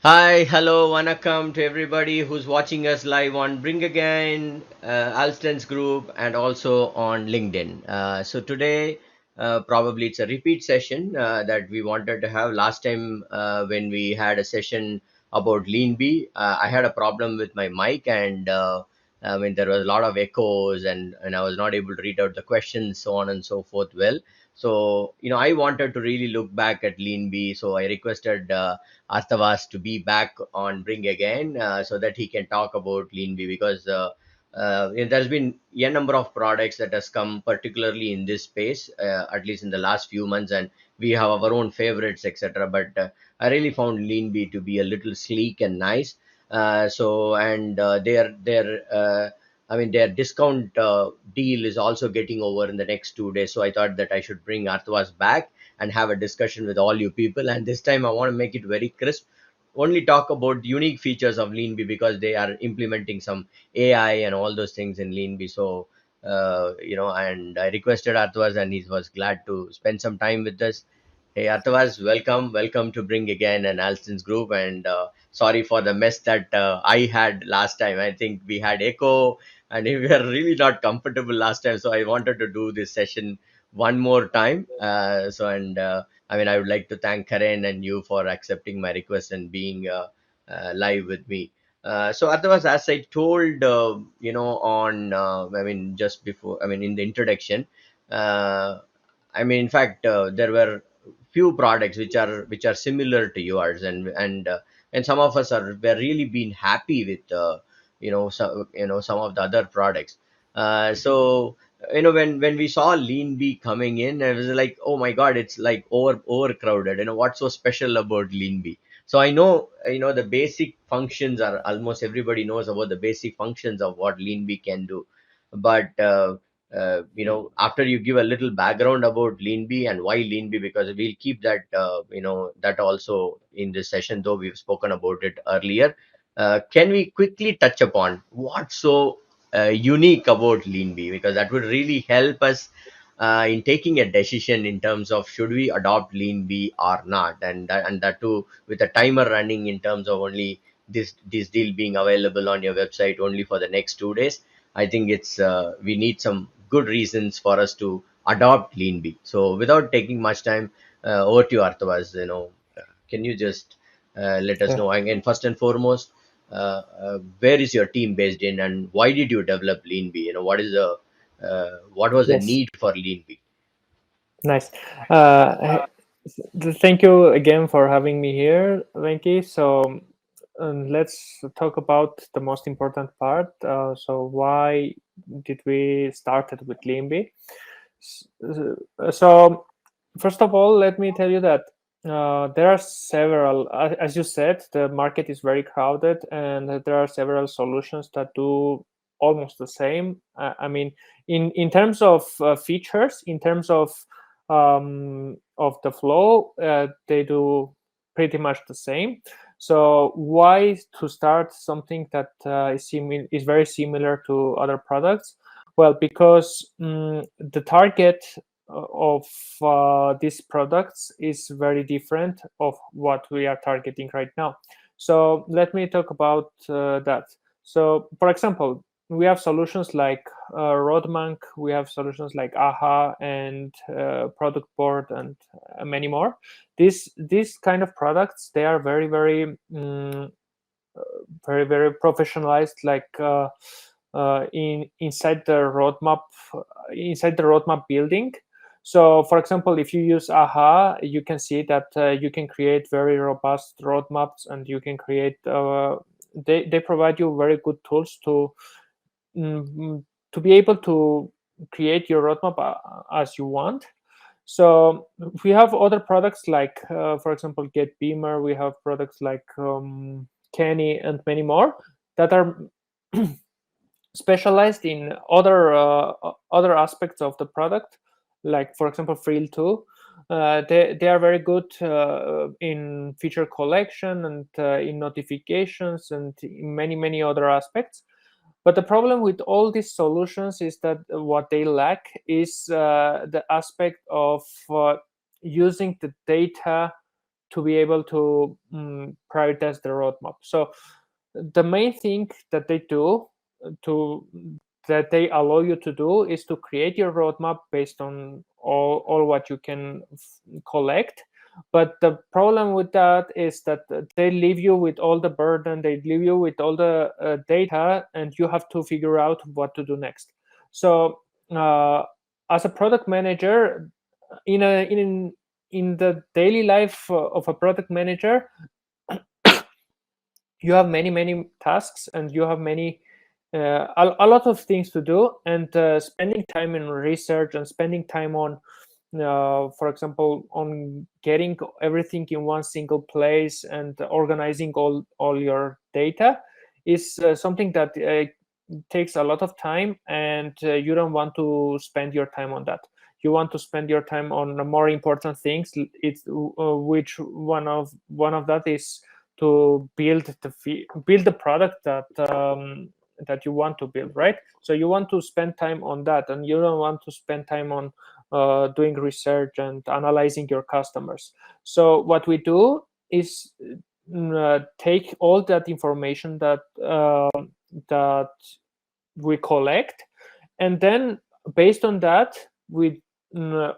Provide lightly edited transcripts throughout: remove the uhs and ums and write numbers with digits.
Hi, hello, vanakkam to everybody who's watching us live on Bring Again, Alston's group, and also on LinkedIn. So today, probably it's a repeat session that we wanted to have. Last time when we had a session about Leanbe, I had a problem with my mic, and I mean there was a lot of echoes, and I was not able to read out the questions, so on and so forth. Well, so I wanted to really look back at Leanbe, so I requested. Artavazd to be back on Bring Again so that he can talk about Leanbe because there's been a number of products that has come particularly in this space, at least in the last few months, and we have our own favorites, etc. But I really found Leanbe to be a little sleek and nice. So and I mean, their discount deal is also getting over in the next 2 days. So I thought that I should bring Artavas back and have a discussion with all you people. And this time I want to make it very crisp. Only talk about unique features of Leanbe because they are implementing some AI and all those things in Leanbe. So, and I requested Artavas and he was glad to spend some time with us. Hey, Artavas, welcome to Bring Again and Alston's group. And sorry for the mess that I had last time. I think we had echo and we were really not comfortable last time. So I wanted to do this session one more time. I mean, I would like to thank Karen and you for accepting my request and being live with me. So otherwise, as I told, I mean, just before, I mean, in the introduction, uh, I mean, in fact, there were few products which are similar to yours, and some of us are were really been happy with, some of the other products. So when we saw Lean Bee coming in, it was like, oh my god, it's like overcrowded. What's so special about Lean Bee? So I know, the basic functions are almost everybody knows about the basic functions of what Lean Bee can do, but after you give a little background about Leanbe and why Leanbe, because we'll keep that that also in this session, though we've spoken about it earlier. Can we quickly touch upon what's so unique about Leanbe, because that would really help us in taking a decision in terms of should we adopt Leanbe or not, and that too with a timer running in terms of only this deal being available on your website only for the next 2 days. I think it's we need some good reasons for us to adopt Leanbe. So without taking much time, over to you, Artavas. Can you just let us Yeah. know again, first and foremost, where is your team based in, and why did you develop Leanbe? What was the Yes. need for Leanbe? Nice. Thank you again for having me here, Venki. So let's talk about the most important part. So why did we started with Limby? So first of all, let me tell you that there are several, as you said, the market is very crowded, and there are several solutions that do almost the same. I mean, in terms of features, in terms of the flow, they do pretty much the same. So why to start something that is very similar to other products? Well, because the target of these products is very different of what we are targeting right now. So let me talk about that. So, for example, we have solutions like Roadmonk, we have solutions like AHA and Product Board, and many more. These kind of products, they are very professionalized, like inside the roadmap building. So for example, if you use AHA, you can see that you can create very robust roadmaps, and you can create they provide you very good tools to be able to create your roadmap as you want. So we have other products like, for example, Get Beamer. We have products like Kenny and many more that are specialized in other aspects of the product, like for example, Frill 2. They are very good in feature collection and in notifications and in many other aspects. But the problem with all these solutions is that what they lack is the aspect of using the data to be able to prioritize the roadmap. So the main thing that they do that they allow you to do is to create your roadmap based on all what you can collect. But the problem with that is that they leave you with all the burden, they leave you with all the data, and you have to figure out what to do next. So as a product manager, in the daily life of a product manager, you have many tasks, and you have a lot of things to do, and spending time in research and spending time on for example, on getting everything in one single place and organizing all your data is something that takes a lot of time, and you don't want to spend your time on that. You want to spend your time on more important things. It's which one of that is to build the product that you want to build, right? So you want to spend time on that, and you don't want to spend time on doing research and analyzing your customers. So what we do is take all that information that we collect, and then based on that,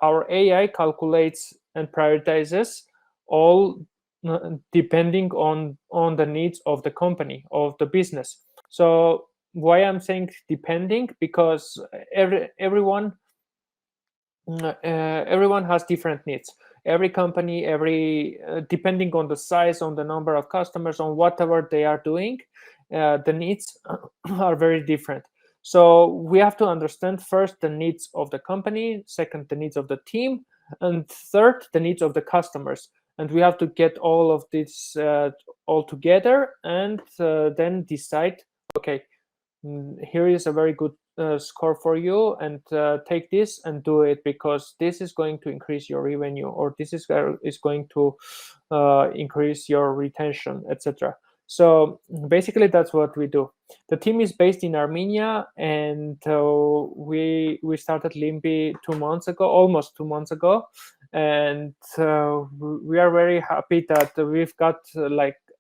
our AI calculates and prioritizes all depending on the needs of the company, of the business. So why I'm saying depending, because everyone has different needs. Every company, depending on the size, on the number of customers, on whatever they are doing, the needs are very different. So we have to understand first the needs of the company, second the needs of the team, and third the needs of the customers. And we have to get all of this all together, and then decide, okay, here is a very good score for you, and take this and do it, because this is going to increase your revenue, or this is going to increase your retention, etc. So basically that's what we do. The team is based in Armenia, and we started Leanbe almost 2 months ago, and we are very happy that we've got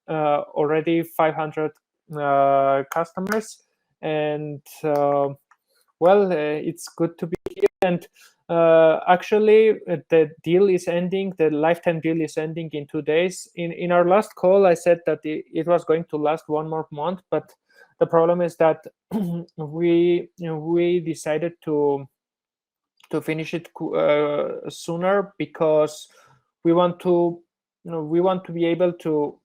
already 500 customers, and it's good to be here. And actually the deal is ending, the lifetime deal is ending in 2 days. In our last call I said that it was going to last 1 more month, but the problem is that we decided to finish it sooner, because we want to be able to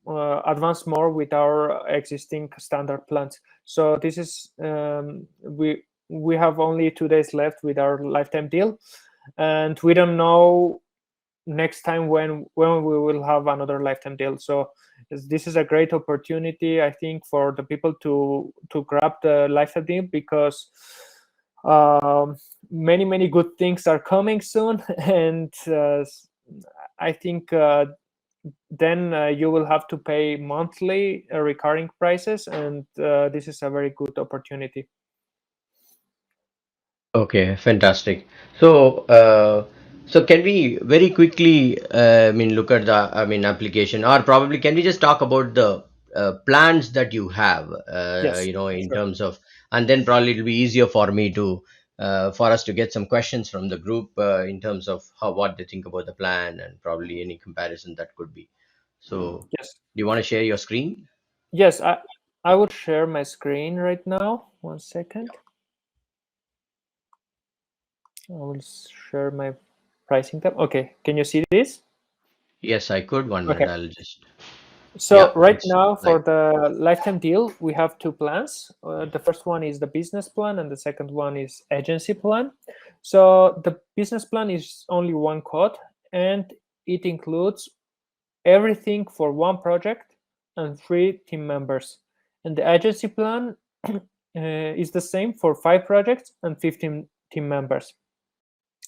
advance more with our existing standard plans. So this is we have only 2 days left with our lifetime deal, and we don't know next time when we will have another lifetime deal. So this is a great opportunity, I think, for the people to grab the lifetime deal, because many good things are coming soon, and I think then you will have to pay monthly recurring prices, and this is a very good opportunity. Okay, fantastic. So can we very quickly, look at the, application, or probably can we just talk about the plans that you have, Yes, in sure. terms of, and then probably it'll be easier for me to, for us to get some questions from the group in terms of what they think about the plan, and probably any comparison that could be. So, Yes, do you want to share your screen? yes. I would share my screen right now. 1 second. I will share my pricing tab. Okay, can you see this? Yes, I could. One Okay. minute, I'll just. So Yeah, right it's now like. for the lifetime deal, we have 2 plans. The first one is the business plan, and the second one is agency plan. So the business plan is only 1 code, and it includes everything for 1 project and 3 team members. And the agency plan is the same for 5 projects and 15 team members.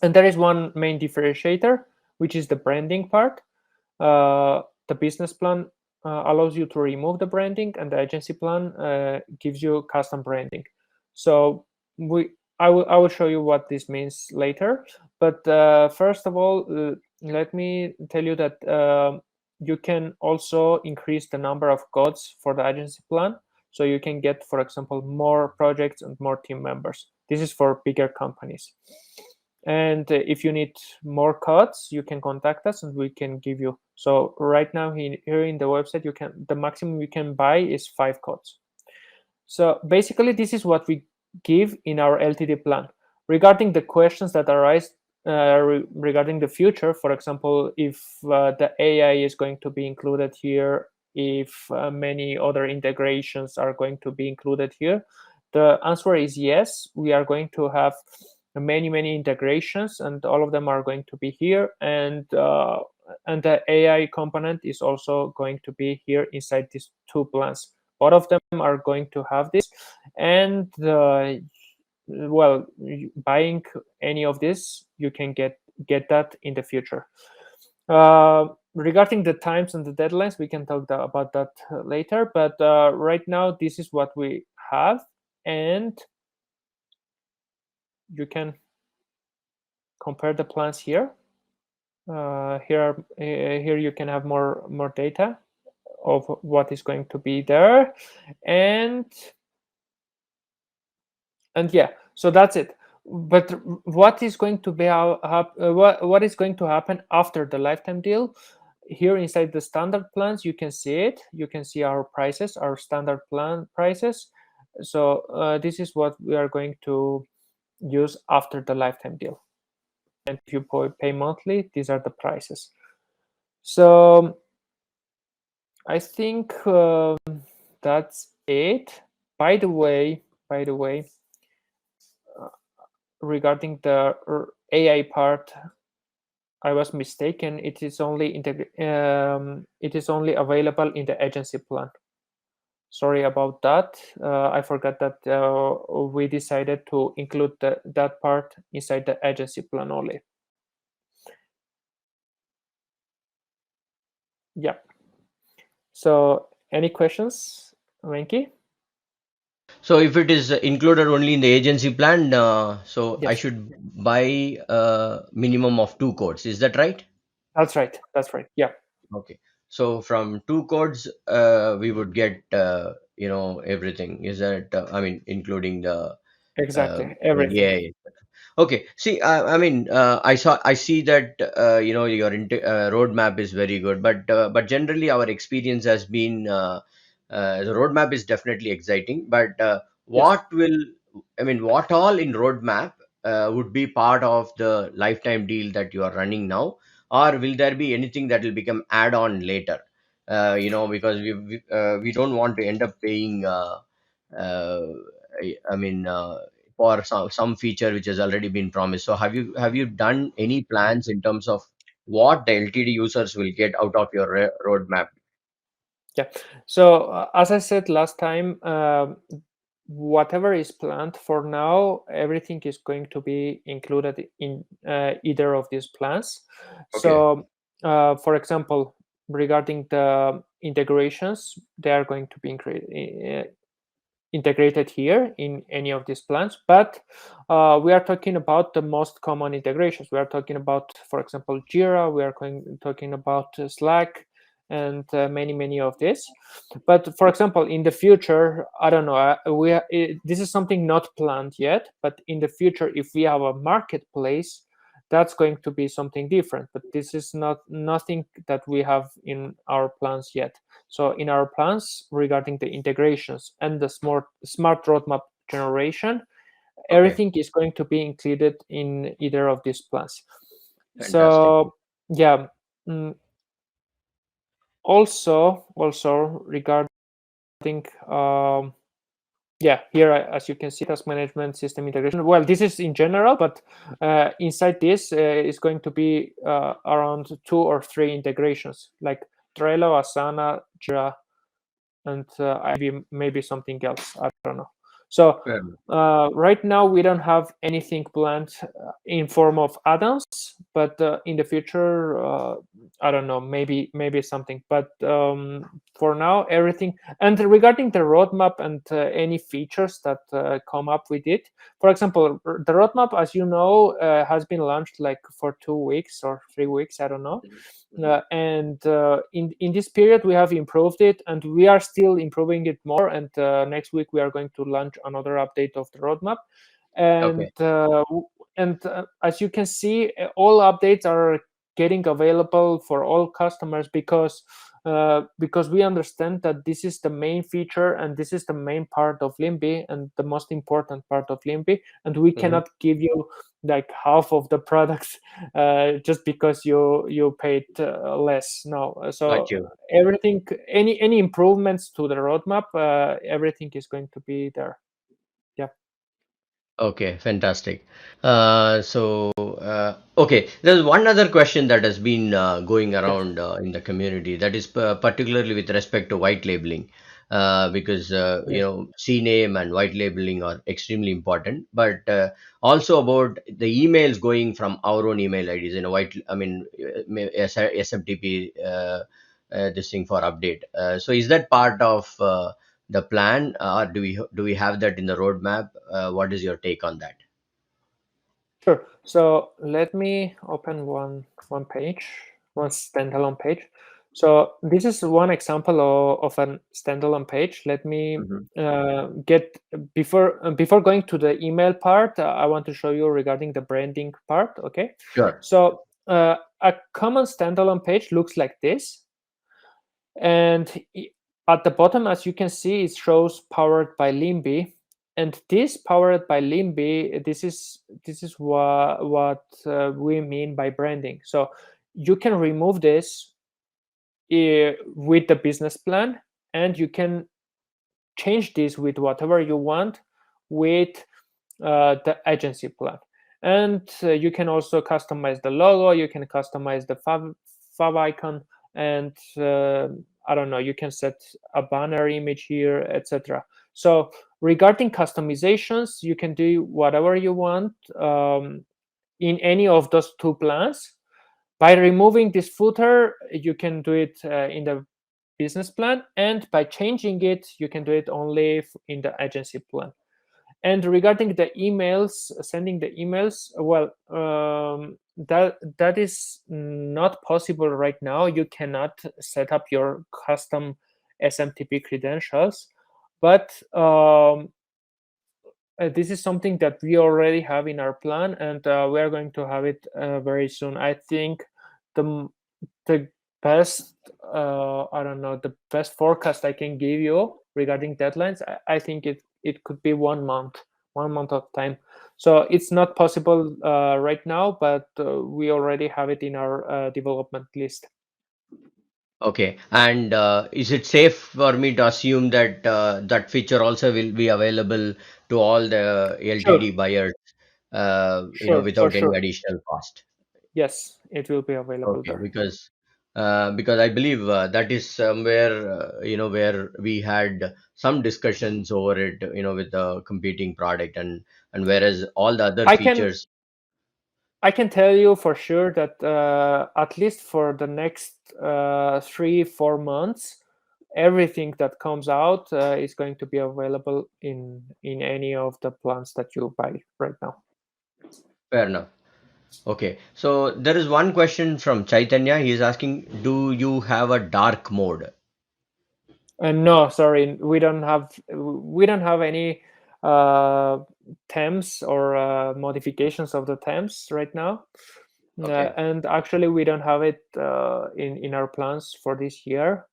And there is one main differentiator, which is the branding part. The business plan allows you to remove the branding, and the agency plan gives you custom branding. So I will show you what this means later. But first of all, let me tell you that you can also increase the number of gods for the agency plan. So you can get, for example, more projects and more team members. This is for bigger companies. And if you need more codes, you can contact us and we can give you. So right now here in the website, the maximum you can buy is 5 codes. So basically, this is what we give in our LTD plan. Regarding the questions that arise regarding the future, for example, if the AI is going to be included here, if many other integrations are going to be included here, the answer is yes. We are going to have many integrations, and all of them are going to be here, and the AI component is also going to be here inside these 2 plans. Both of them are going to have this, and well, buying any of this, you can get that in the future. Regarding the times and the deadlines, we can talk about that later, but right now this is what we have, and you can compare the plans here. Here you can have more data of what is going to be there, and yeah, so that's it. But what is going to be what is going to happen after the lifetime deal? Here inside the standard plans, you can see it. You can see our prices, our standard plan prices. So this is what we are going to use after the lifetime deal. And if you pay monthly, these are the prices. So I think that's it. By the way, regarding the AI part, I was mistaken. It is only available in the agency plan. Sorry about that. I forgot that we decided to include that part inside the agency plan only. Yeah. So any questions, Venki? So if it is included only in the agency plan, so I Yes. should buy a minimum of 2 codes. Is that right? That's right. Yeah. Okay. So from 2 codes, we would get everything. Is that I mean, including the Exactly. Everything. yeah. Okay. See, I see that your roadmap is very good, but generally our experience has been the roadmap is definitely exciting. But Yes. what all in roadmap would be part of the lifetime deal that you are running now, or will there be anything that will become add-on later? Because we don't want to end up paying. Uh, I mean. For some feature which has already been promised. So have you done any plans in terms of what the LTD users will get out of your roadmap? Yeah. So as I said last time, whatever is planned for now, everything is going to be included in either of these plans. Okay, So, for example, regarding the integrations, they are going to be integrated here in any of these plans, but we are talking about the most common integrations. We are talking about, for example, Jira. We are talking about Slack, and many of this. But for example, in the future, I don't know. This is something not planned yet, but in the future, if we have a marketplace, that's going to be something different. But this is nothing that we have in our plans yet. So in our plans regarding the integrations and the smart roadmap generation, okay, everything is going to be included in either of these plans. fantastic. So yeah. Also regarding yeah, here as you can see, task management, system integration. Well, this is in general, but inside this is going to be around 2 or 3 integrations like Trello, Asana, Jira, and maybe something else. I don't know. So Fair enough. right now we don't have anything planned in form of add-ons, but in the future, I don't know, maybe something. But for now, everything. And regarding the roadmap and any features that come up with it, for example, the roadmap, as you know, has been launched like for 2 weeks or 3 weeks, I don't know. And in this period we have improved it, and we are still improving it more, and next week we are going to launch another update of the roadmap. And Okay. as you can see, all updates are getting available for all customers, because we understand that this is the main feature and this is the main part of Leanbe and the most important part of Leanbe, and we Hmm. cannot give you like half of the products just because you paid less. No, Got so you. everything, any improvements to the roadmap, everything is going to be there. Yeah, Okay, fantastic. Okay, there's one other question that has been going yes, around in the community, that is particularly with respect to white labeling, because yes. CNAME and white labeling are extremely important, but also about the emails going from our own email IDs, I mean, SMTP, this thing for update. So is that part of the plan, or do we have that in the roadmap? What is your take on that? Sure. So let me open one page, one standalone page. So this is one example of a standalone page. Let me Hmm. get before going to the email part. I want to show you regarding the branding part. Okay. Sure. So a common standalone page looks like this, and at the bottom, as you can see, it shows powered by Leanbe. And this powered by Leanbe, this is what we mean by branding. So you can remove this with the business plan, and you can change this with whatever you want with the agency plan. And you can also customize the logo, you can customize the fav icon, and I don't know, you can set a banner image here, etc. So regarding customizations, you can do whatever you want in any of those two plans. By removing this footer, you can do it in the business plan, and by changing it, you can do it only in the agency plan. And regarding the emails, sending the emails, well, that is not possible right now. You cannot set up your custom SMTP credentials, but this is something that we already have in our plan, and we are going to have it very soon. I think the the best I don't know, the best forecast I can give you regarding deadlines, I think it could be 1 month, 1 month of time. So it's not possible right now, but we already have it in our development list. Okay. And is it safe for me to assume that that feature also will be available to all the Sure, LTD buyers, sure, for without any sure. additional cost? Yes, it will be available Okay, there. because I believe that is somewhere, where we had some discussions over it, with the competing product, and whereas all the other I can features. I can tell you for sure that at least for the next 3-4 months, everything that comes out is going to be available in any of the plans that you buy right now. Fair enough. Okay, so there is one question from Chaitanya. He is asking, do you have a dark mode? No, sorry, we don't have any uh, temps or modifications of the temps right now. Okay. And actually, we don't have it in our plans for this year.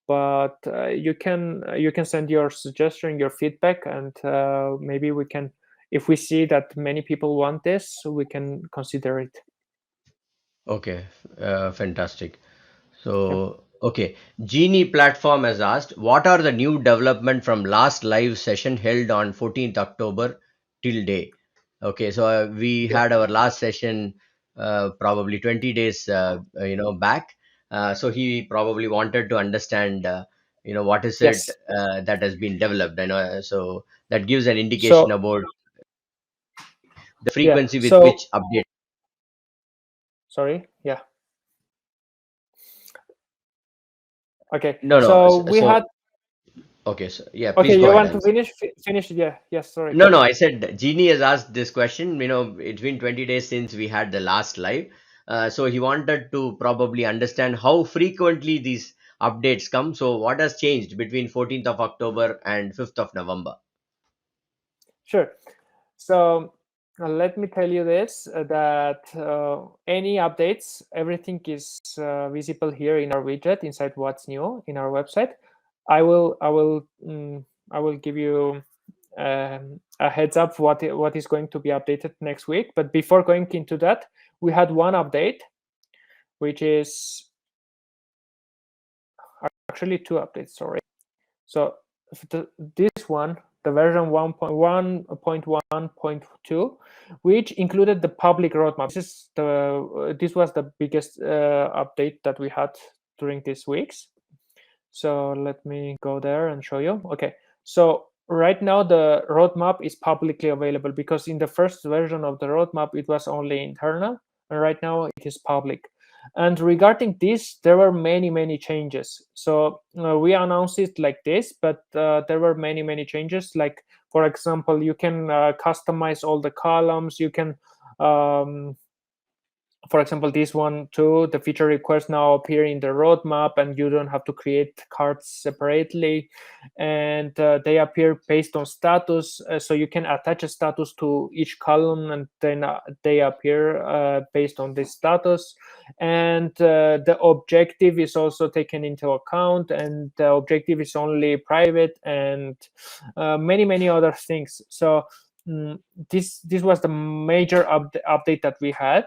But you can send your suggestion, your feedback, and maybe we can, if we see that many people want this, we can consider it. Okay, fantastic. Yep. So, okay, Genie platform has asked, what are the new development from last live session held on 14th October till day? Okay, so we Sure. had our last session probably 20 days back. So he probably wanted to understand what is it Yes. that has been developed. So that gives an indication So about the yeah. frequency with So which update. sorry. Yeah. Okay. No, no. So we So had. okay, so yeah, please Okay. go You ahead. want to finish? Finish? Yeah. Yes. Sorry. No, no, I said Genie has asked this question. It's been 20 days since we had the last live. So he wanted to probably understand how frequently these updates come. So what has changed between 14th of October and 5th of November? Sure. So let me tell you this that any updates, everything is visible here in our widget inside what's new in our website. I will give you a heads up what is going to be updated next week. But before going into that, we had one update, which is actually two updates. Sorry. So this one, the version 1.1.1.2, which included the public roadmap. This was the biggest update that we had during these weeks. So let me go there and show you. Okay, so right now the roadmap is publicly available because in the first version of the roadmap it was only internal, and right now it is public. And regarding this, there were many changes. So we announced it like this, but there were many changes. Like for example, you can customize all the columns. You can for example, this one too, the feature requests now appear in the roadmap and you don't have to create cards separately, and they appear based on status, so you can attach a status to each column and then they appear based on this status. And the objective is also taken into account, and the objective is only private, and many other things. So this was the major update that we had.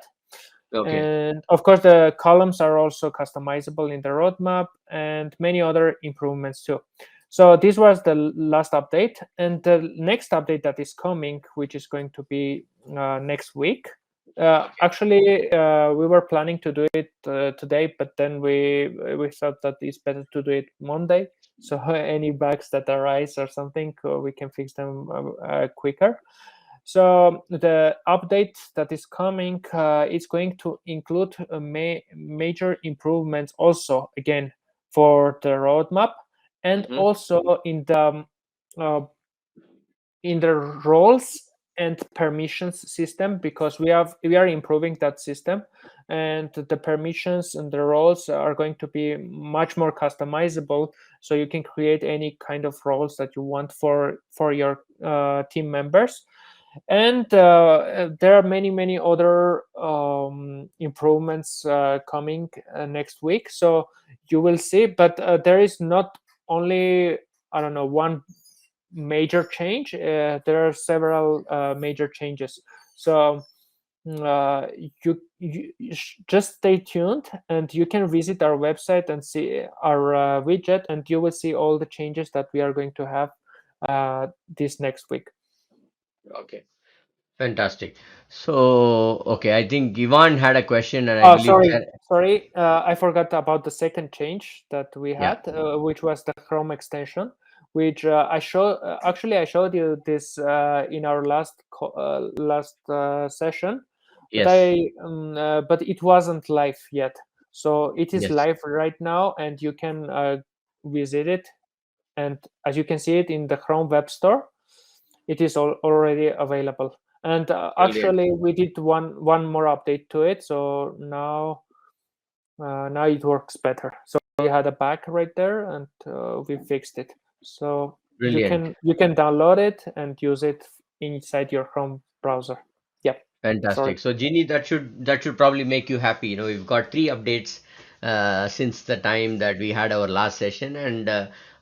Okay. And of course, the columns are also customizable in the roadmap and many other improvements too. So this was the last update. And the next update that is coming, which is going to be next week. Actually, we were planning to do it today, but then we thought that it's better to do it Monday. So any bugs that arise or something, we can fix them quicker. So the update that is coming is going to include major improvements also, again, for the roadmap, and Hmm. also uh, in the roles and permissions system, because we are improving that system, and the permissions and the roles are going to be much more customizable, so you can create any kind of roles that you want for your team members. And there are many other improvements coming next week, so you will see. But there is not only, I don't know, one major change. There are several major changes. So uh, you just stay tuned, and you can visit our website and see our widget, and you will see all the changes that we are going to have this next week. Okay. Fantastic. So, okay, I think Ivan had a question, and I Oh, believe, sorry. I forgot about the second change that we yeah, had, which was the Chrome extension, which actually I showed you this in our last session, but yes, but it wasn't live yet. So it is yes, live right now, and you can visit it. And as you can see it in the Chrome Web Store, it is already available. And brilliant. actually, we did one more update to it, so now it works better. So we had a bug right there, and we fixed it. So Brilliant. you can download it and use it inside your Chrome browser. Yep. Sorry. Fantastic. So, Jeannie, that should probably make you happy. We've got three updates since the time that we had our last session, and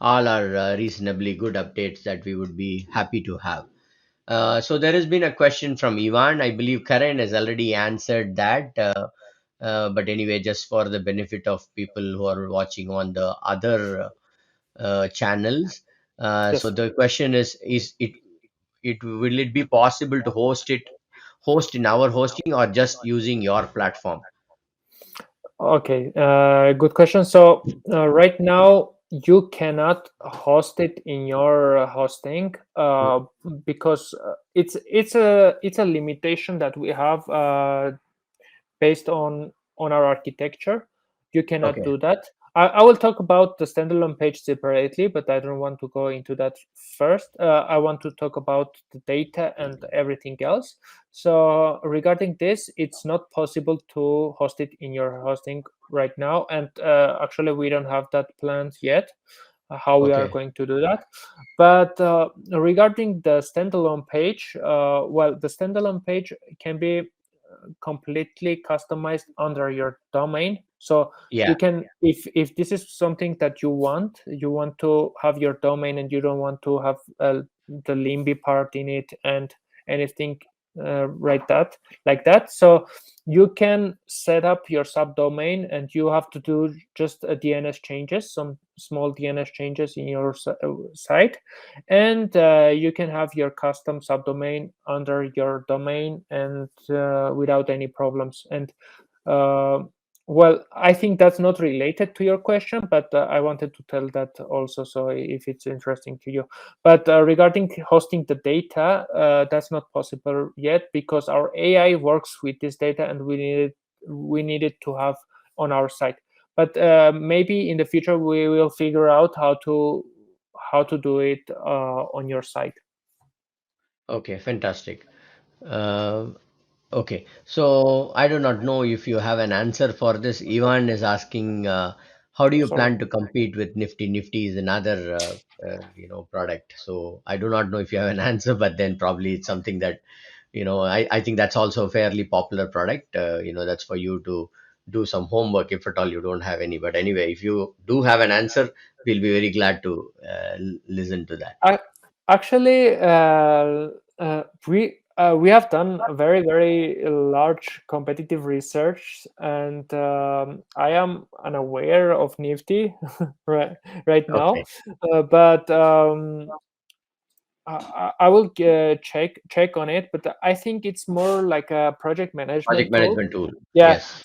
all are reasonably good updates that we would be happy to have. So, there has been a question from Ivan. I believe Karen has already answered that. But anyway, just for the benefit of people who are watching on the other channels, so Yes. the question is it will it be possible to host in our hosting or just using your platform? Okay. Good question. So right now, you cannot host it in your hosting because it's a limitation that we have based on our architecture. You cannot Okay. do that. I will talk about the standalone page separately, but I don't want to go into that first. I want to talk about the data and everything else. So regarding this, it's not possible to host it in your hosting right now, and actually we don't have that planned yet. How we are Okay. going to do that. But regarding the standalone page, well, the standalone page can be completely customized under your domain. So Yeah. you can, if this is something that you want to have your domain and you don't want to have the Leanbe part in it and anything like that. So you can set up your subdomain and you have to do just a DNS changes, some small DNS changes in your site, and you can have your custom subdomain under your domain and without any problems. And uh, well, I think that's not related to your question, but I wanted to tell that also, so if it's interesting to you. But regarding hosting the data, that's not possible yet because our AI works with this data and we need it to have on our site. But maybe in the future we will figure out how to do it on your site. Okay. Fantastic. Uh, okay. So I do not know if you have an answer for this. Ivan is asking, how do you Sorry. plan to compete with Nifty? Nifty is another, product. So I do not know if you have an answer, but then probably it's something that, I think that's also a fairly popular product. That's for you to do some homework if at all you don't have any. But anyway, if you do have an answer, we'll be very glad to listen to that. I, actually, we have done a very large competitive research, and I am unaware of Nifty right now, Okay. but I will check on it. But I think it's more like a project Project management tool. management tool. Yeah. Yes.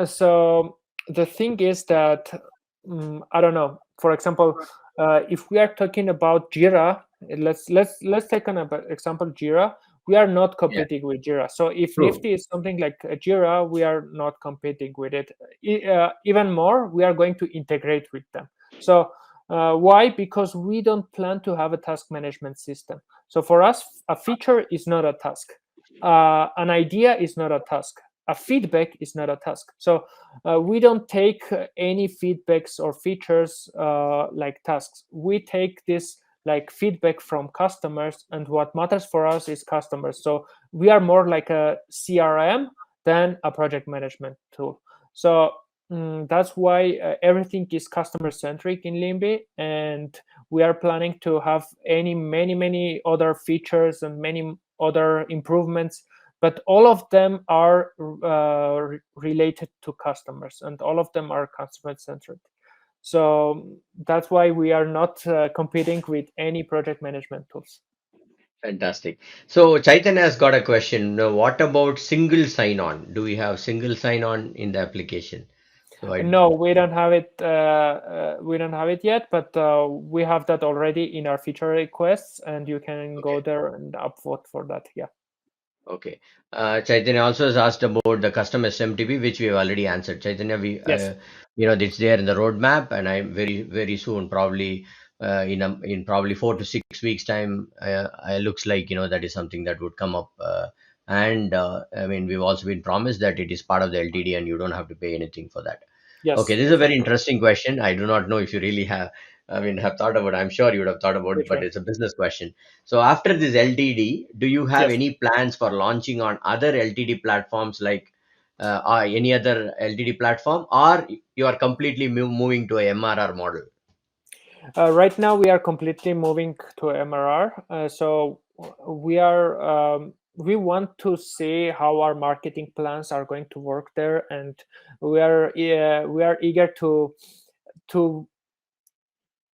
So the thing is that I don't know. For example, if we are talking about Jira, let's take an example. Jira, we are not Yeah. competing with Jira. So if True. Nifty is something like Jira, we are not competing with it. Even more, we are going to integrate with them. So why? Because we don't plan to have a task management system. So for us, a feature is not a task. An idea is not a task. A feedback is not a task. So we don't take any feedbacks or features like tasks. We take this like feedback from customers, and what matters for us is customers. So we are more like a CRM than a project management tool. So that's why everything is customer centric in Leanbe, and we are planning to have many other features and many other improvements, but all of them are related to customers and all of them are customer centered. So that's why we are not competing with any project management tools. Fantastic. So Chaitanya has got a question. What about single sign-on? Do we have single sign-on in the application? So I No, we don't have it. We don't have it yet, but we have that already in our feature requests, and you can go okay. there and upvote for that. Yeah. Okay. Chaitanya also has asked about the custom SMTP, which we have already answered. Chaitanya, Yes. it's there in the roadmap, and I'm very soon, probably in probably 4 to 6 weeks time, it looks like that is something that would come up. And I mean, we've also been promised that it is part of the LTD, and you don't have to pay anything for that. Okay, Yes. this is a very Exactly. interesting question. I do not know if you really have, I mean, have thought about it. I'm sure you would have thought about it, Which but one? it's a business question. So after this LTD, do you have Yes. any plans for launching on other LTD platforms like or any other LTD platform, or you are completely moving to a MRR model? Right now, we are completely moving to MRR. So we are we want to see how our marketing plans are going to work there, and we are eager to to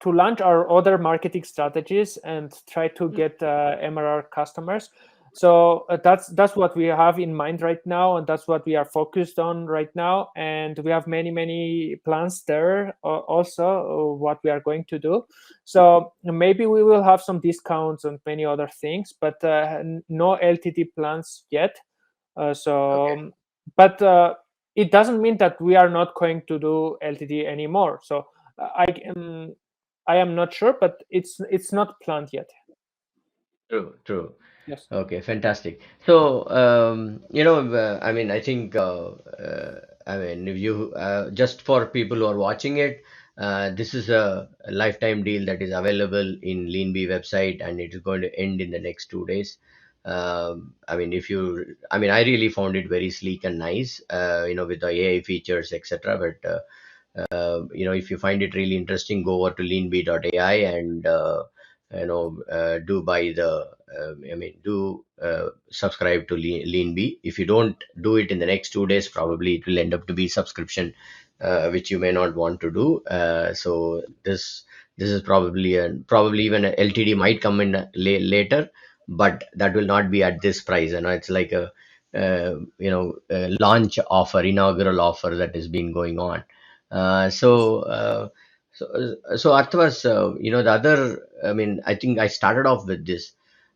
launch our other marketing strategies and try to get MRR customers. So that's what we have in mind right now, and that's what we are focused on right now. And we have many plans there also what we are going to do. So maybe we will have some discounts and many other things, but no LTD plans yet. Okay. But it doesn't mean that we are not going to do LTD anymore. So I am not sure, but it's not planned yet. True, true. Yes. Okay, fantastic. So, I mean, I think, I mean, if you just for people who are watching it, this is a lifetime deal that is available in Leanbe website, and it is going to end in the next 2 days. I mean, I mean, I really found it very sleek and nice, with the AI features, etc. But if you find it really interesting, go over to leanbe.ai and do buy the I mean, do subscribe to Leanbe. If you don't do it in the next 2 days, probably it will end up to be subscription, which you may not want to do. So this is probably even a LTD might come in later, but that will not be at this price. It's like a launch offer, inaugural offer that has been going on. Uh, Yes. so, uh, so Arthavas, the other, I mean, I think I started off with this.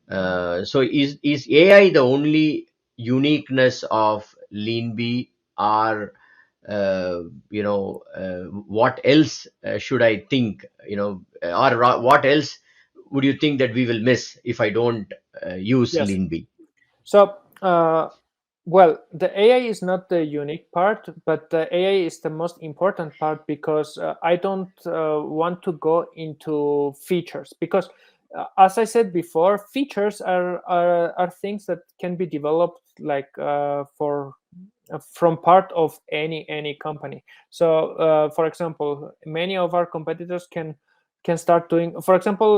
So is AI the only uniqueness of Leanbe, or what else should I think, what else would you think that we will miss if I don't use Yes. Leanbe? So, well, the AI is not the unique part, but the AI is the most important part because I don't want to go into features because, as I said before, features are things that can be developed like for from part of any company. So, for example, many of our competitors can start doing, for example,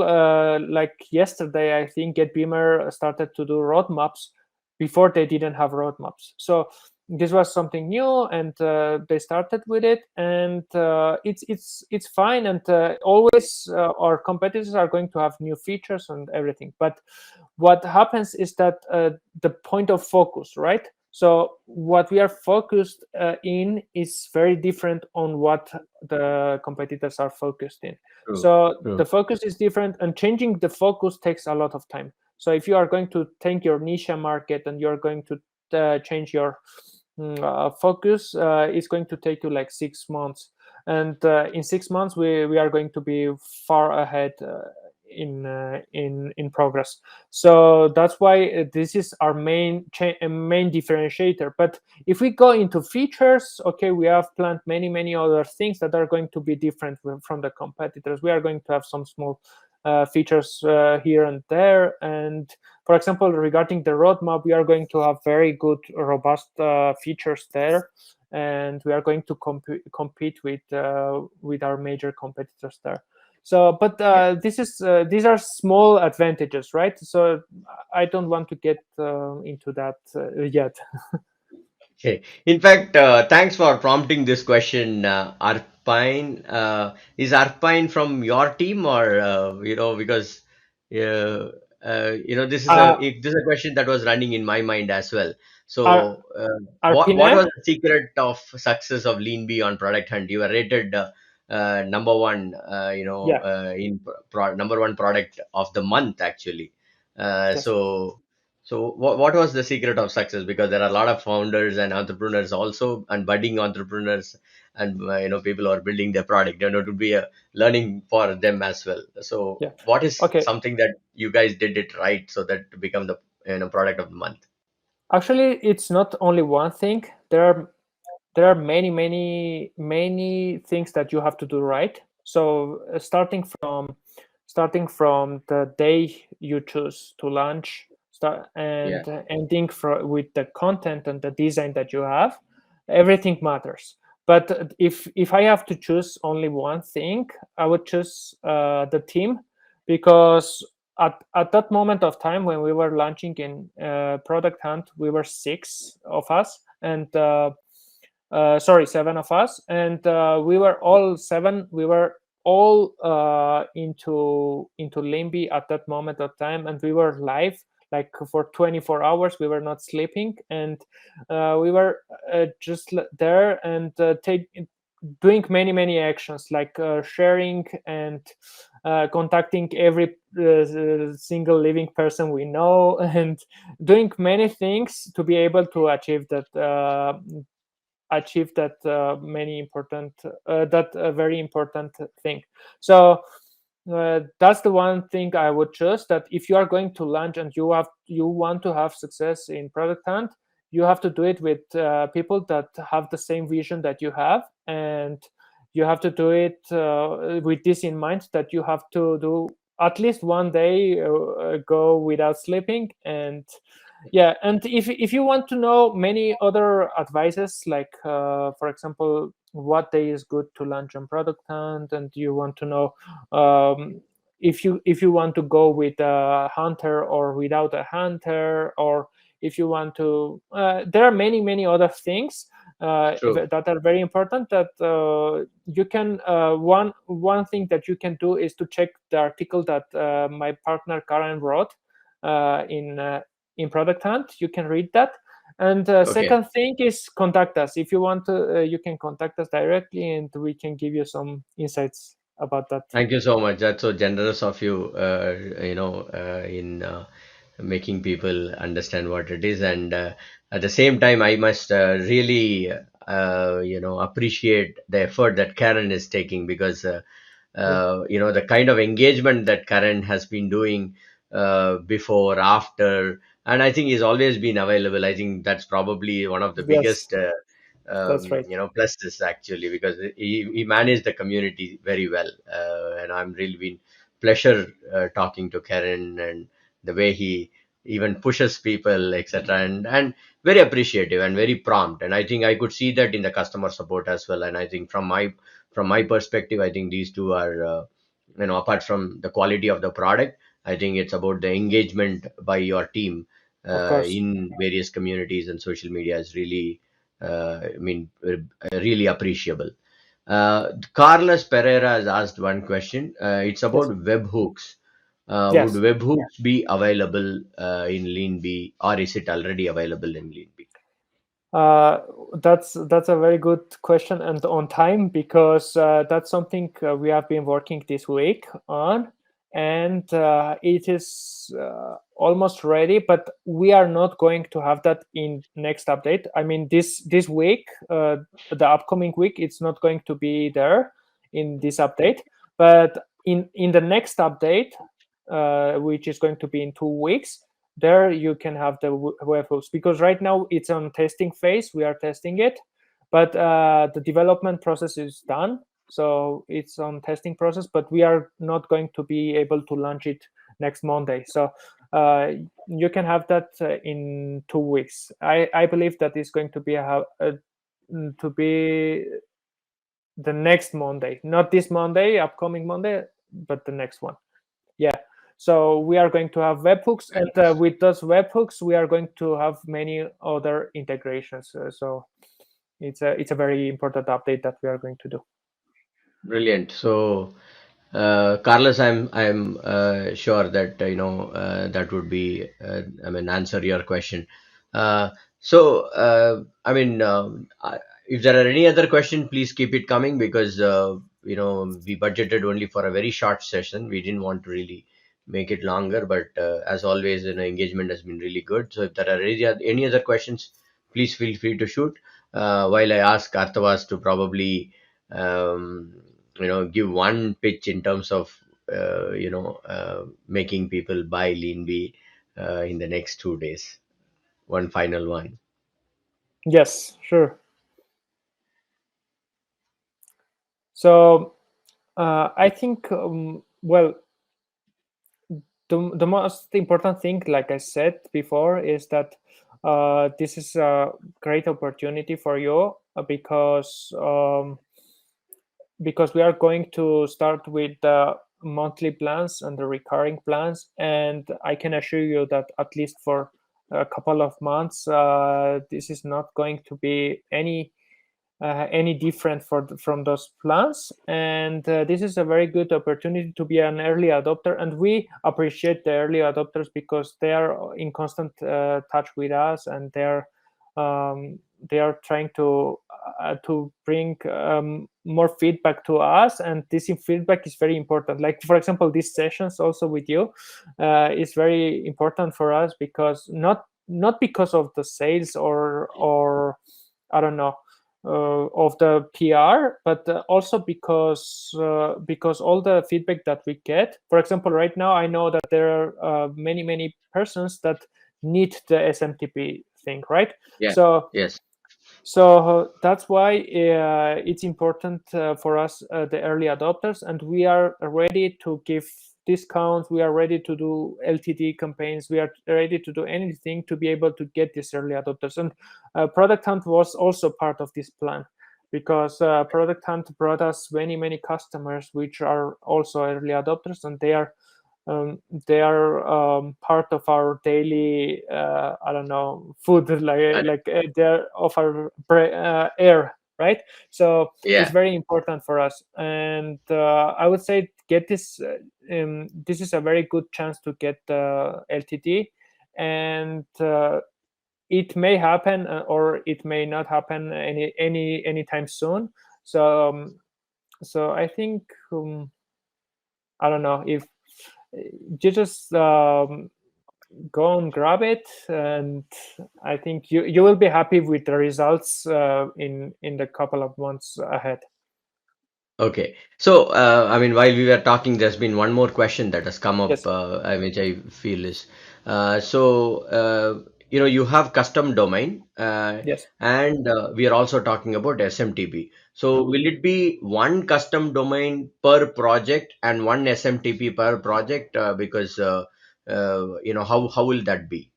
like yesterday, I think GetBeamer started to do roadmaps before they didn't have roadmaps. So this was something new, and they started with it, and it's fine. And always our competitors are going to have new features and everything. But what happens is that the point of focus, right? So what we are focused in is very different on what the competitors are focused in. True, So true. the focus is different, and changing the focus takes a lot of time. So if you are going to take your niche market and you're going to change your focus, it's going to take you like 6 months. And in 6 months, we are going to be far ahead in progress. So that's why this is our main differentiator. But if we go into features, okay, we have planned many other things that are going to be different from the competitors. We are going to have some small features here and there. And for example, regarding the roadmap, we are going to have very good, robust features there, and we are going to compete with our major competitors there. So, but these are small advantages, right? So I don't want to get into that yet. Okay. In fact, thanks for prompting this question, Arpine. Is Arpine from your team, or because uh, uh, this is a question that was running in my mind as well. our So, what Arpine, was the secret of success of Leanbe on Product Hunt? You were rated number one, yeah, in number one product of the month, actually. Uh, yes. so. So what was the secret of success? Because there are a lot of founders and entrepreneurs also, and budding entrepreneurs, and people who are building their product. It would be a learning for them as well. So Yeah. what is Okay. something that you guys did it right so that to become the product of the month? Actually, it's not only one thing. There are many things that you have to do right. So starting from the day you choose to launch, Yeah. and ending with the content and the design that you have, everything matters. But if I have to choose only one thing, I would choose the team, because at that moment of time when we were launching in Product Hunt, we were six of us, and sorry, seven of us, and we were all seven. We were all into Limby at that moment of time, and we were live. like for 24 hours. We were not sleeping, and we were just there and doing many actions, like sharing and contacting every single living person we know, and doing many things to be able to achieve that many important that very important thing. So that's the one thing I would choose, that if you are going to launch and you want to have success in product hunt, you have to do it with people that have the same vision that you have, and you have to do it with this in mind, that you have to do at least one day go without sleeping. And yeah, and if you want to know many other advices, like for example, what day is good to launch on product hunt, and you want to know if you want to go with a hunter or without a hunter, or if you want to there are many other things True. that are very important, that you can one thing that you can do is to check the article that my partner Karen wrote in product hunt. You can read that. And Okay. second thing is contact us. If you want to, you can contact us directly, and we can give you some insights about that. Thank you so much. That's so generous of you, in making people understand what it is. And at the same time, I must really, appreciate the effort that Karen is taking, because, Yeah. the kind of engagement that Karen has been doing before, after, and I think he's always been available. I think that's probably one of the Yes, biggest that's right. pluses, actually, because he managed the community very well, and I'm really been pleasure talking to Karen, and the way he even pushes people, etc., and very appreciative and very prompt. And I think I could see that in the customer support as well. And I think from my perspective, I think these two are, apart from the quality of the product, I think it's about the engagement by your team Of course. in various communities and social media is really, really appreciable. Carlos Pereira has asked one question. It's about Yes. webhooks. Would Yes. webhooks be available in Leanbe, or is it already available in Leanbe? Uh, that's a very good question, and on time, because that's something we have been working this week on, and it is almost ready. But we are not going to have that in next update. I mean, this week, the upcoming week, it's not going to be there in this update. But in the next update, which is going to be in 2 weeks, there you can have the webhooks, because right now it's on testing phase. We are testing it, but the development process is done, so it's on testing process, but we are not going to be able to launch it next Monday. So uh, you can have that in 2 weeks. I believe that is going to be to be the next Monday, not this Monday, upcoming Monday, but the next one. Yeah. So we are going to have webhooks, and with those webhooks, we are going to have many other integrations. So it's a very important update that we are going to do. Brilliant. So, Carlos, I'm sure that that would be, answer your question. If there are any other question, please keep it coming, because we budgeted only for a very short session. We didn't want to really make it longer, but as always, engagement has been really good. So if there are any other questions, please feel free to shoot. While I ask Artavazd to probably give one pitch in terms of making people buy Leanbe in the next 2 days. One final one. Yes, sure. So I think, well, the most important thing, like I said before, is that this is a great opportunity for you, because we are going to start with the monthly plans and the recurring plans, and I can assure you that at least for a couple of months, this is not going to be any any different from those plans. And this is a very good opportunity to be an early adopter, and we appreciate the early adopters because they are in constant touch with us, and um, they are trying to bring more feedback to us, and this feedback is very important. Like, for example, these sessions also with you is very important for us, because not because of the sales or I don't know, of the PR, but also because all the feedback that we get. For example, right now I know that there are many persons that need the SMTP thing, right? Yeah. So Yes. that's why it's important for us, the early adopters, and we are ready to give discounts. We are ready to do LTD campaigns. We are ready to do anything to be able to get these early adopters. And Product Hunt was also part of this plan, because Product Hunt brought us many customers which are also early adopters, and they are part of our daily I don't know, food, they're of our air, right? So it's Yeah. very important for us, and I would say get this this is a very good chance to get LTD, and it may happen or it may not happen anytime soon. So I think I don't know, if you just go and grab it, and I think you will be happy with the results in the couple of months ahead. Okay. So, I mean, while we were talking, there's been one more question that has come up, Yes. which I feel is, you have custom domain, Yes. and we are also talking about SMTP. So, will it be one custom domain per project and one SMTP per project? How will that be?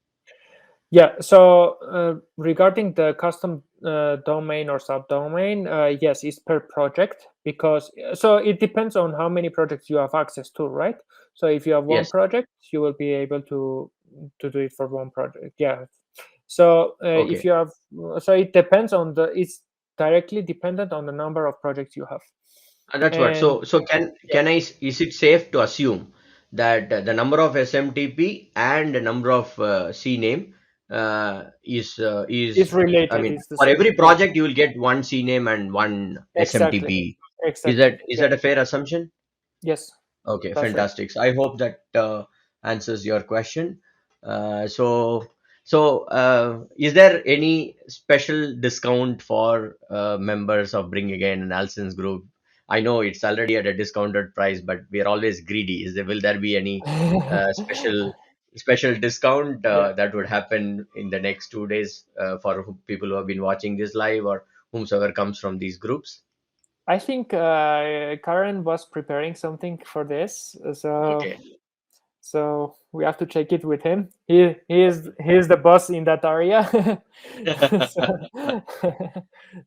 Yeah. So regarding the custom domain or subdomain, yes, it's per project, because so it depends on how many projects you have access to, right? So if you have one Yes. project, you will be able to do it for one project. Yeah. So if Okay. you have, so it depends on it's directly dependent on the number of projects you have. That's what. And So yeah, is it safe to assume that the number of SMTP and the number of CNAME it's is, I related. mean, It's the for same. every Yeah. project you will get one CNAME and one Exactly. SMTP. Exactly. Is Yeah. that a fair assumption? Yes, Okay, that's right. fantastic. So I hope that answers your question. So, is there any special discount for members of Bring Again and Alston's group? I know it's already at a discounted price, but we are always greedy. Will there be any special discount Yeah. that would happen in the next 2 days for people who have been watching this live or whomsoever comes from these groups? I think Karen was preparing something for this, Okay. so we have to check it with him. He is the boss in that area. so,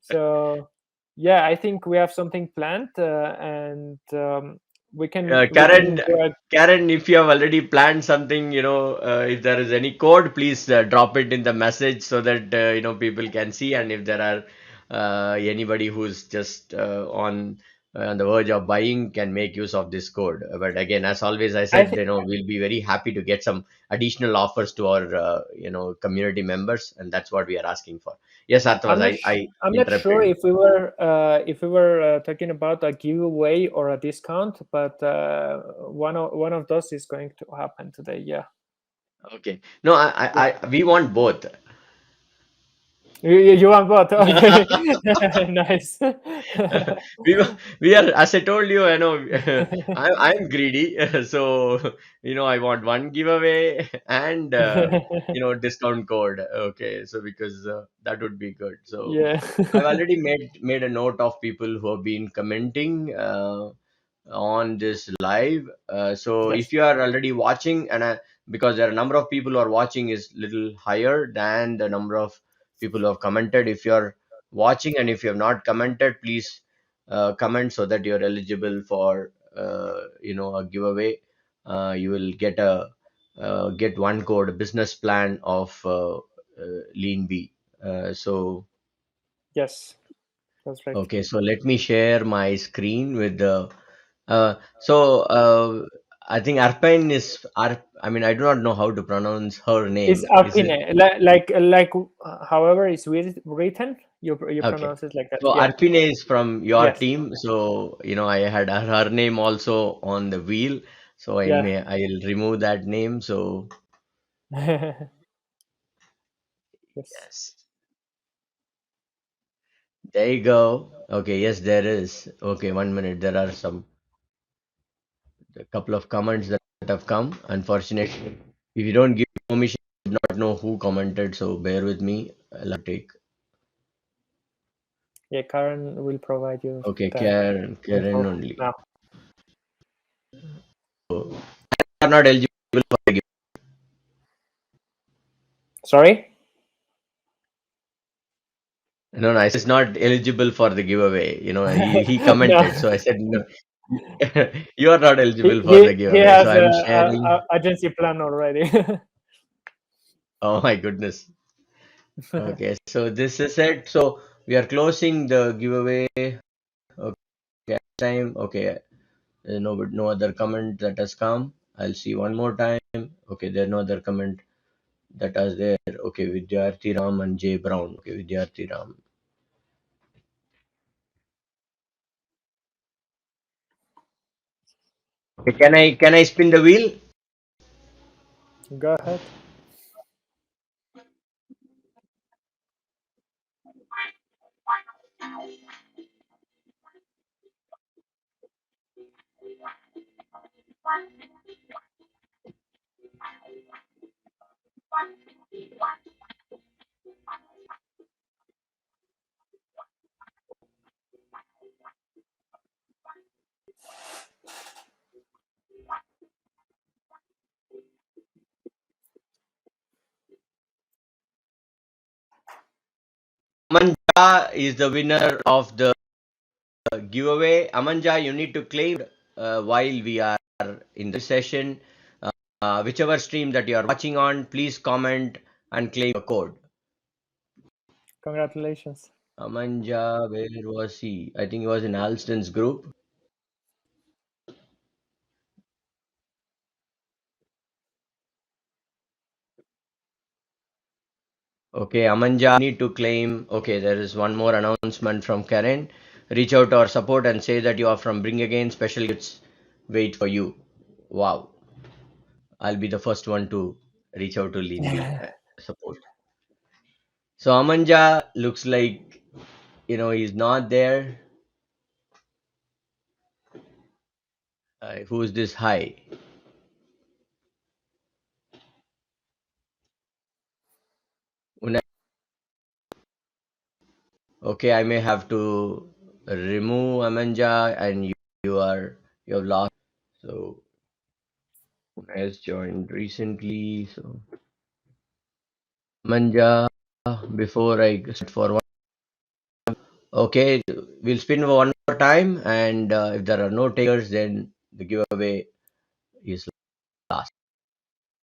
so yeah, I think we have something planned, and we can Karen, do a Karen, if you have already planned something, if there is any code, please drop it in the message so that people can see. And if there are anybody who's just on the verge of buying, can make use of this code. But again, as always, I I said, think we'll be very happy to get some additional offers to our community members, and that's what we are asking for. Yes, Artavaz, I I'm not interrupted sure you. if we were talking about a giveaway or a discount, but one of those is going to happen today. Yeah. Okay. No, Yeah. we want both. You want both? Okay. Nice. We are, as I told you, I know I'm greedy, so I want one giveaway and discount code. Okay, so because that would be good. So Yeah. I've already made a note of people who have been commenting on this live. So Yes. if you are already watching, and because there are a number of people who are watching is little higher than the number of people who have commented. If you are watching and if you have not commented, please comment so that you're eligible for a giveaway. You will get one code, a business plan of Leanbe. So Yes. That's right. Okay, so let me share my screen with the. So I think Arpine is Ar. I mean, I do not know how to pronounce her It's name. Is it Arpine, however it's written, you okay? pronounce it like that. So Yeah. Arpine is from your Yes. team. So I had her name also on the wheel. So Yeah. I'll remove that name. So Yes. yes, there you go. Okay, yes, there is. Okay, 1 minute. There are a couple of comments that have come. Unfortunately, if you don't give permission, I do not know who commented. So bear with me. I'll take. Yeah, Karen will provide you Okay, the Karen info only. now. So, are not eligible for the giveaway. Sorry. No, no, I said it's not eligible for the giveaway. He commented. No, So I said no. You are not eligible for the he giveaway. So has I'm sharing. a agency plan already. Oh my goodness. Okay, so this is it. So we are closing the giveaway. Okay, time. Okay, no other comment that has come. I'll see one more time. Okay, there no other comment that is there. Okay, Vidyarthi Ram and J Brown. Okay, Vidyarthi Ram. Okay, can I spin the wheel? Go ahead. Amanja is the winner of the giveaway. Amanja, you need to claim while we are in this session. Whichever stream that you are watching on, please comment and claim a code. Congratulations. Amanja, where was he? I think he was in Alston's group. Okay, Amanja, you need to claim. Okay, there is one more announcement from Karen. Reach out to our support and say that you are from Bring Again. Special gifts wait for you. Wow, I'll be the first one to reach out to Leanbe support. So Amanja looks like he's not there. Who's this? Hi. Una- Okay, I may have to remove Amanja, and you have lost. So has joined recently. So Manja, before I sit for one. Okay, we'll spin one more time, and if there are no takers, then the giveaway is last.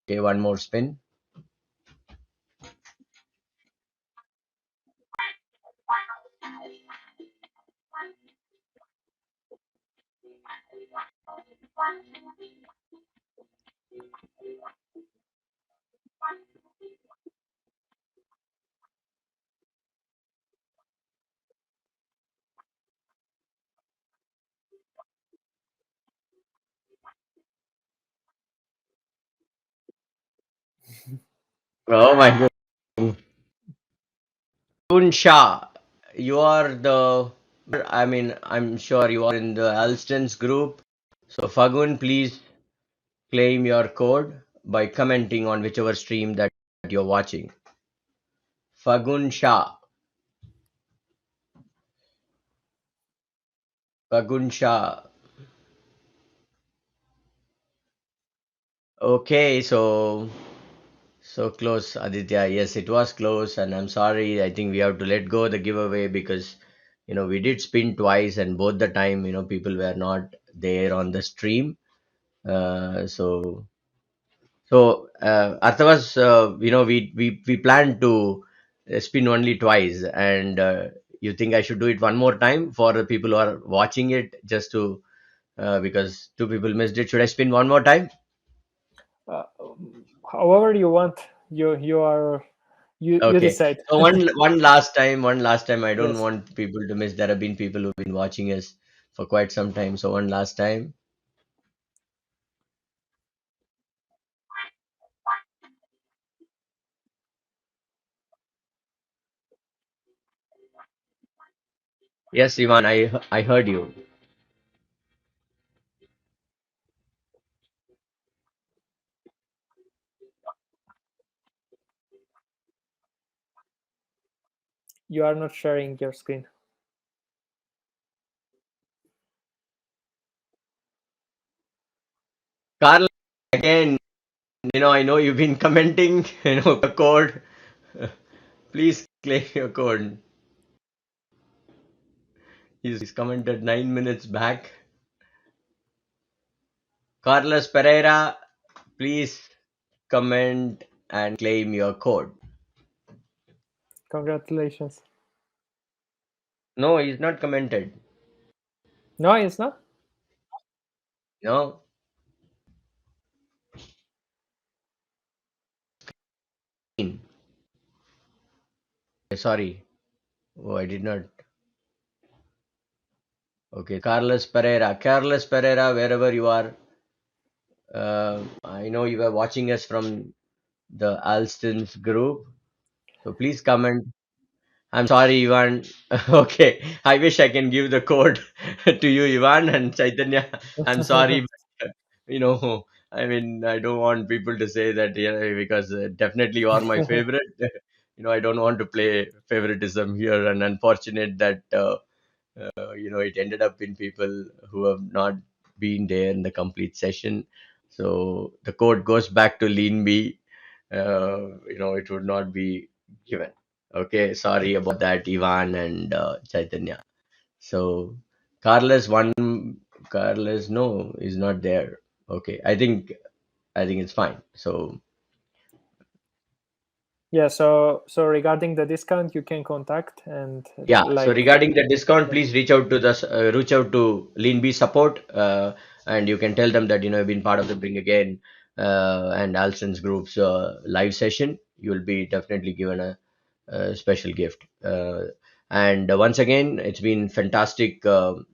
Okay, one more spin. Oh my goodness. Kun Shah, you are the. I mean, I'm sure you are in the Alston's group. So Fagun, please claim your code by commenting on whichever stream that you're watching. Fagun Shah. Fagun Shah. Okay, so close, Aditya. Yes, it was close, and I'm sorry. I think we have to let go the giveaway because we did spin twice, and both the time people were not there on the stream. So Artavazd, we planned to spin only twice, and you think I should do it one more time for the people who are watching it, just to because two people missed it? Should I spin one more time? Uh, However you want, you are you Okay. decide. So one last time. I don't Yes, want people to miss. There have been people who've been watching us for quite some time. So one last time. Yes, Ivan, I heard you. you are not sharing your screen. Carl, again, I know you've been commenting, the code. Please claim your code. He's commented 9 minutes back. Carlos Pereira, please comment and claim your code. Congratulations. No, he's not commented. No, it's not. No, sorry. Oh, I did not. Okay, Carlos Pereira. Carlos Pereira, wherever you are, I know you were watching us from the Alston's group. So please comment. I'm sorry, Ivan. Okay, I wish I can give the code to you, Ivan and Chaitanya. I'm sorry, but, I mean, I don't want people to say that, because definitely you are my favorite. I don't want to play favoritism here, and unfortunate that it ended up in people who have not been there in the complete session. So the code goes back to Leanbe. It would not be given. Okay, sorry about that, Ivan and Chaitanya. So Carlos, no, is not there. Okay, I think it's fine. So Yeah, so regarding the discount, you can contact and yeah, so like regarding the discount, yeah. please reach out to Leanbe support, and you can tell them that you've been part of the Bring Again and Alston's group's live session. You will be definitely given a special gift. And once again, it's been fantastic, talking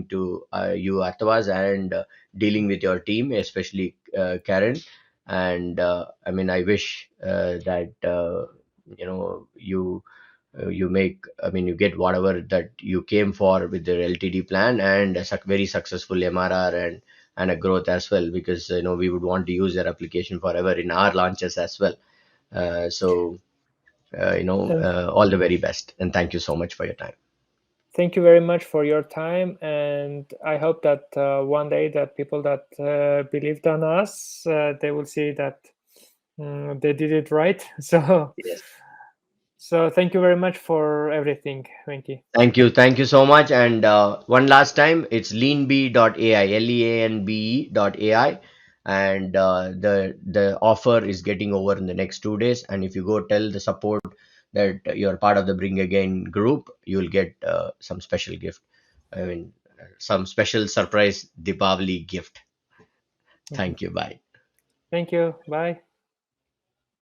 to you, Artavazd, and dealing with your team, especially Karen. And I mean, I wish that you get whatever that you came for with the LTD plan, and a very successful MRR and a growth as well, because we would want to use their application forever in our launches as well. So And all the very best, and thank you so much for your time. thank you very much for your time, and I hope that one day that people that believed on us, they will see that they did it right. Yes. So thank you very much for everything, Venki. Thank you so much. And one last time, it's leanbe.ai, leanbe.ai, and the offer is getting over in the next 2 days. And if you go tell the support that you're part of the Bring Again group, you'll get some special gift. I mean, some special surprise Deepavali gift. Mhm. Thank you. Bye. Thank you. Bye.